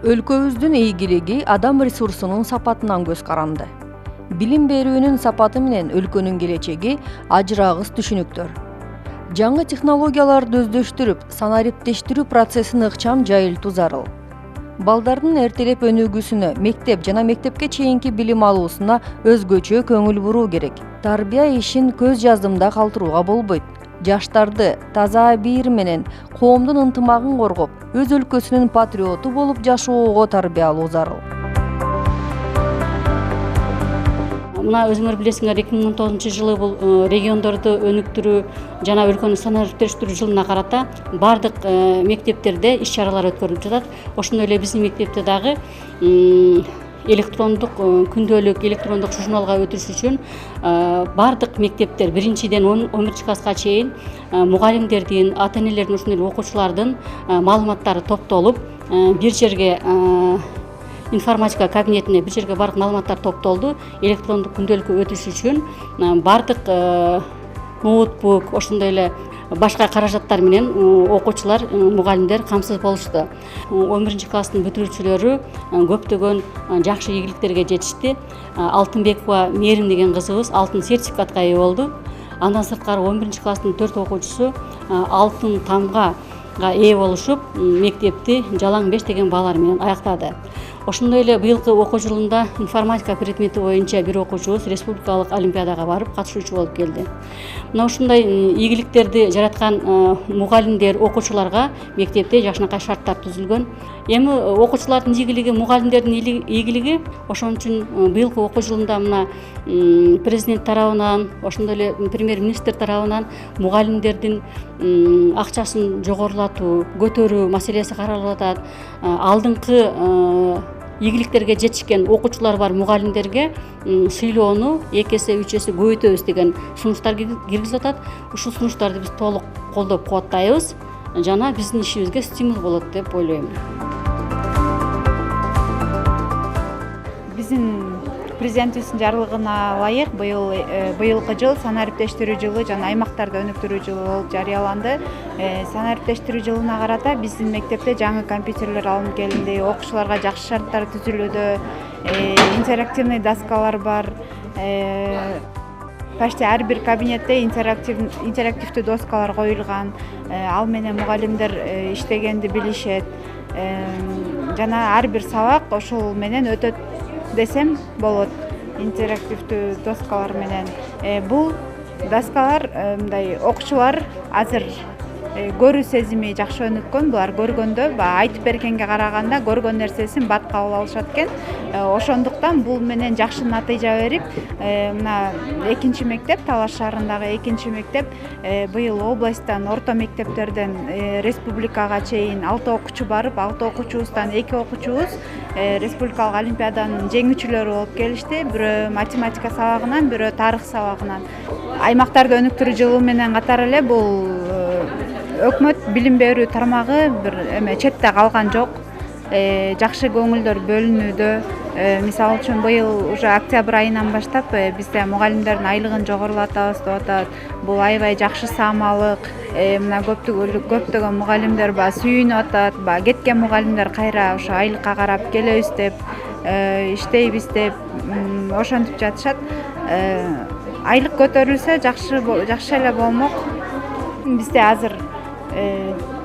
Өлкөбүздүн ийгилиги адам ресурсунун сапатынан көз каранды. Билим берүүнүн сапаты менен өлкөнүн келечеги ажырагыс түшүнүктөр. Жаңы технологияларды өздөштүрүп, санариптештирүү процессин ыкчам жайылтуу зарыл. Балдардын эртелеп өнүгүүсүнө, мектеп жана мектепке чейинки билим алуусуна өзгөчө көңүл буруу керек. Тарбия ишин көз жаздымда калтырууга болбойт. Жаштарды таза абийир менен коомдун ынтымагын коргоп, өз өлкөсүнүн патриоту болуп жашоого тарбиялоо зарыл. Мына өзүңөр билесиңер, 2019 жылы бул региондорду өнүктүрүү жана өлкөнү санариптештирүү жылына карата бардык мектептерде иш-чаралар өткөрүлүп жатат. Ошондой эле биздин мектепте дагы электрондук күндөлүк, электрондук журналга өтүш үчүн бардык мектептер 1-ден 11 класска чейин мугалимдердин, ата-энелердин, ошондой эле окуучулардын маалыматтары топтолуп, бир жерге информатика кабинетине бир жерге барып маалыматтар топтолду. Электрондук күндөлүккө өтүш үчүн бардык ноутбук, ошондой эле башка каражаттар менен окуучулар, мугалимдер камсыз болушту. 11-класстын бүтүрүүчүлөрү көптөгөн жакшы ийгиликтерге жетишти. Алтынбекова Мээрим деген кызыбыз алтын сертификатка ээ болду. Андан сырткары 11-класстын 4 окуучусу алтын тамга ээ болушуп, мектепти жалаң 5 деген баалар менен аяктады. Ошондой эле быйылкы окуу жылында информатика предмети боюнча бир окуучубуз республикалык олимпиадага барып катышуучу болуп келди. Мына ушундай ийгиликтерди жараткан мугалимдер, окуучуларга мектепте жакшынакай шарттар түзүлгөн. Эми окуучулардын ийгилиги, мугалимдердин ийгилиги, ошон үчүн быйылкы окуу жылында мына президент тарабынан, ошондой эле премьер-министр тарабынан мугалимдердин акчасын жогорулатуу, көтөрүү маселеси каралып атат. Алдыңкы ийгиликтерге жетишкен окуучулар бар мугалимдерге сыйлоону 2 эсе, 3 эсе көбөйтөбүз деген сунуштар киргизип атат. Ушул сунуштарды биз толук колдоп кубаттайбыз жана биздин ишибизге стимул болот деп ойлойм. Биздин президентибиздин жарлыгына ылайык быйылкы жыл санариптештирүү жылы жана аймактарды өнүктүрүү жылы болуп жарыяланды. Санариптештирүү жылына карата биздин мектепте жаңы компьютерлер алынып келинди, окуучуларга жакшы шарттар түзүлүүдө, интерактивный доскалар бар. Почти ар бир кабинетте интерактивдүү доскалар коюлган. Ал менен мугалимдер иштегенди билишет. Жана ар бир сабак ошол менен өтөт десем болот, интерактивдүү доскалар менен. Бул доскалар мындай окуучулар азыр көрүү сезими жакшы өнүккөн. Булар көргөндө, айтып бергенге караганда көргөн нерсесин бат кабыл алышат экен. Ошондуктан бул менен жакшы натыйжа берип, мына 2 мектеп, Талаш шаарындагы 2 мектеп быйыл областтан, орто мектептерден республикага чейин 6 окуучу барып, 6 окуучубуздан 2 окуучубуз республикалык олимпиаданын жеңүүчүлөрү болуп келишти. Бирөө математика сабагынан, бирөө тарых сабагынан. Аймактарды өнүктүрүү жылы менен катар эле бул өкмөт билим берүү тармагы бир четте калган жок. Жакшы көңүлдөр бөлүнүүдө. Мисалы үчүн быйыл уже октябрь айынан баштап бизде мугалимдердин айлыгын жогорулатабыз деп атат. Бул аябай жакшы саамалык. Мына көптөгөн мугалимдер сүйүнүп атат. Кеткен мугалимдер кайра ошо айлыкка карап келебиз деп, иштейбиз деп ошентип жатышат. Айлык көтөрүлсө жакшы эле болмок. Бизде азыр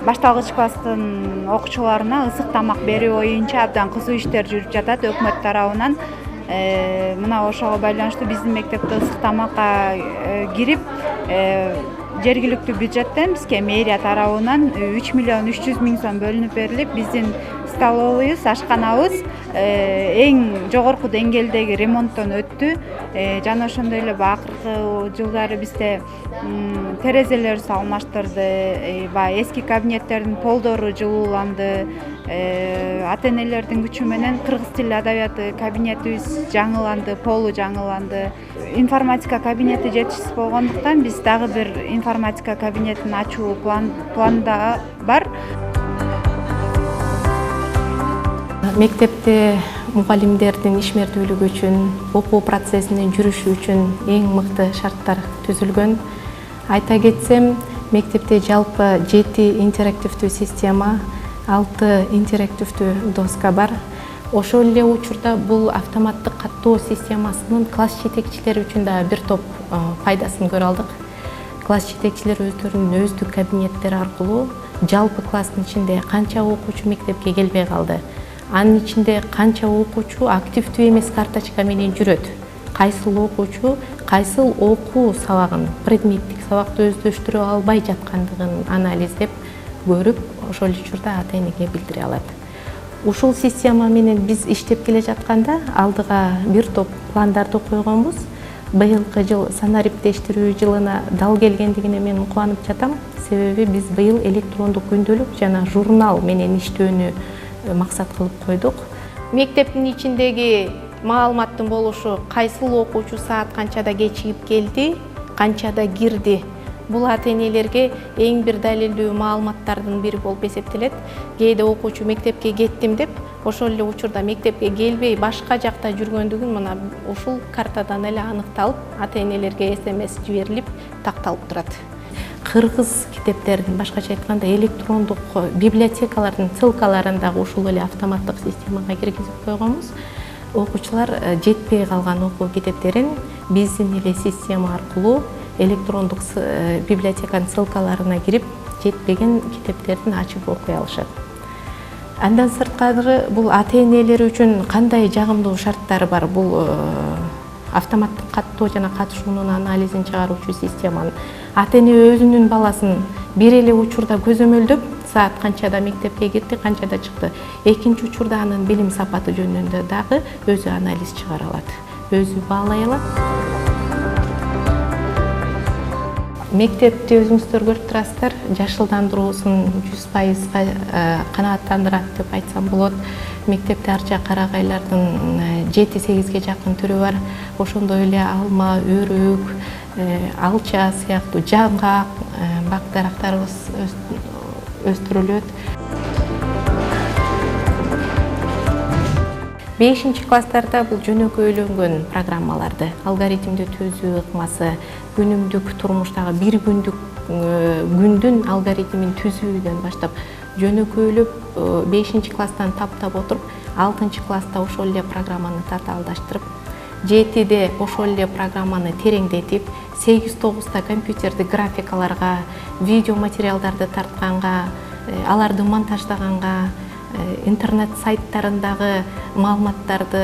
башталгыч класстын окуучуларына ысык тамак берүү боюнча абдан кызуу иштер жүрүп жатат өкмөт тарабынан. Мына ошого байланыштуу биздин мектепте ысык тамакка кирип, жергиликтүү бюджеттен бизге мэрия тарабынан 3 миллион 300 миң сом бөлүнүп берилип, биздин столовыйыбыз, ашканабыз эң жогорку деңгээлдеги ремонттон өттү. Жана ошондой эле акыркы жылдары бизде терезелерибизди алмаштырды, эски кабинеттердин полдору жылууланды. Ата-энелердин күчү менен кыргыз тили адабияты кабинетибиз жаңыланды, полу жаңыланды. Информатика кабинети жетишсиз болгондуктан биз дагы бир информатика кабинетин ачуу планда бар. Мектепте мугалимдердин ишмердүүлүгү үчүн, окуу процессинин жүрүшү үчүн эң мыкты шарттар түзүлгөн. Айта кетсем, мектепте жалпы 7 интерактивдүү система 6 интерактивдүү доска бар. Ошол эле учурда бул автоматтык каттоо системасынын класс жетекчилери үчүн да бир топ пайдасын көрө алдык. Класс жетекчилер өздөрүнүн өздүк кабинеттери аркылуу жалпы класстын ичинде канча окуучу мектепке келбей калды, анын ичинде канча окуучу активдүү эмес карточка менен жүрөт, кайсыл окуучу кайсыл окуу сабагын, предметтик сабакты өздөштүрө албай жаткандыгын анализдеп көрүп, ошол учурда ата-энеге билдире алат. Ушул система менен биз иштеп келе жатканда алдыга бир топ пландарды койгонбуз. Быйылкы жыл санариптештирүү жылына дал келгендигине мен кубанып жатам. Себеби биз быйыл электрондук күндөлүк жана журнал менен иштөөнү максат кылып койдук. Мектептин ичиндеги маалыматтын болушу, кайсыл окуучу саат канчада кечигип келди, канчада кирди. Бул ата-энелерге эң бир далилдүү маалыматтардын бири болуп эсептелет. Кээде окуучу мектепке кеттим деп, ошол эле учурда мектепке келбей башка жакта жүргөндүгүн мына ушул картадан эле аныкталып, ата-энелерге СМС жиберилип, такталып турат. Кыргыз китептерин, башкача айтканда электрондук библиотекалардын ссылкаларын дагы ушул эле автоматтык системага киргизип койгонбуз. Окуучулар жетпей калган окуу китептерин биздин эле система аркылуу электрондук библиотеканын ссылкаларына кирип, жетпеген китептерин ачып окуй алышат. Андан сырткары бул ата-энелер үчүн кандай жагымдуу шарттары бар? Бул автоматтык каттоо жана катышуунун анализин чыгаруучу системанын. Ата-эне өзүнүн баласын бир эле учурда көзөмөлдөп, саат канчада мектепке кирди, канчада чыкты. Экинчи учурда анын билим сапаты жөнүндө дагы өзү анализ чыгара алат, өзү баалай алат. Мектепти өзүңүздөр көрүп турасыздар, жашылдандыруусун 100% канааттандырат деп айтсам болот. Мектепте арча карагайлардын 7-8ге жакын түрү бар. Ошондой эле алма, өрүк, алча сыяктуу жаңгак, бак дарактарыбыз өстүрүлөт. 5-класстарда бул жөнөкөйлөнгөн программаларды, алгоритмди түзүү ыкмасы, күнүмдүк турмуштагы бир күндүн алгоритмин түзүүдөн баштап жөнөкөйлөп 5-класстан таптап отуруп, 6-класста ошол эле программаны татаалдаштырып, 7-де ошол эле программаны тереңдетип, 8-9-та компьютерди графикаларга, видео материалдарды тартканга, аларды монтаждаганга, интернет сайттарындагы маалыматтарды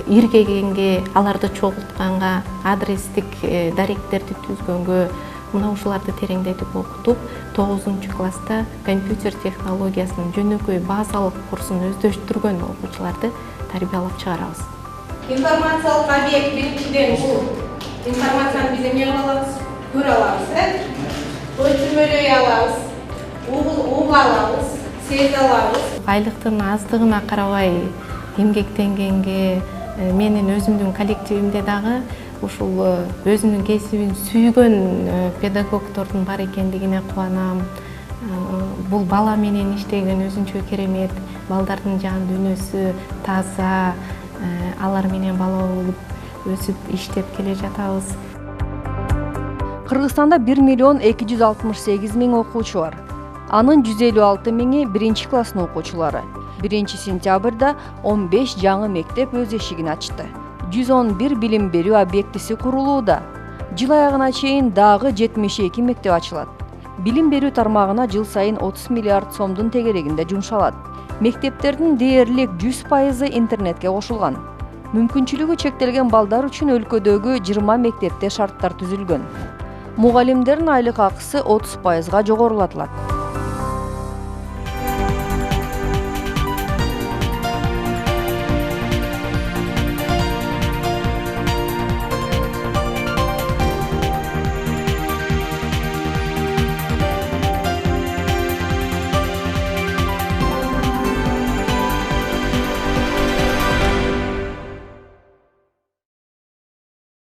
иргегенге, аларды чогултканга, адрестик даректерди түзгөнгө, мына ушуларды тереңдетип окутуп, 9-класста компьютер технологиясынын жөнөкөй базалык курсун өздөштүргөн окуучуларды тарбиялап чыгарабыз. Информациялык объект биринчиден бул информацияны биз эмне кыла алабыз? Көрө алабыз, өлчөмөлөй алабыз, уга алабыз, сезе алабыз. Айлыктын аздыгына карабай эмгектенгенге, менин өзүмдүн коллективимде дагы ушул өзүнүн кесибин сүйгөн педагогдордун бар экендигине кубанам. Бул бала менен иштеген өзүнчө керемет, балдардын жан дүйнөсү таза, алар менен бала болуп өсүп иштеп келе жатабыз. Кыргызстанда 1.268.000 окуучу бар. Анын 156.000 биринчи класстын окуучулары. 1-сентябрда 15 жаңы мектеп өз эшигин ачты. 111 билим берүү объектиси курулууда. Жыл аягына чейин дагы 72 мектеп ачылат. Билим берүү тармагына жыл сайын 30 миллиард сомдун тегерегинде жумшалат. Мектептердин дээрлик 100% интернетке кошулган. Мүмкүнчүлүгү чектелген балдар үчүн өлкөдөгү 20 мектепте шарттар түзүлгөн. Мугалимдердин айлык акысы 30%га жогорулатылат.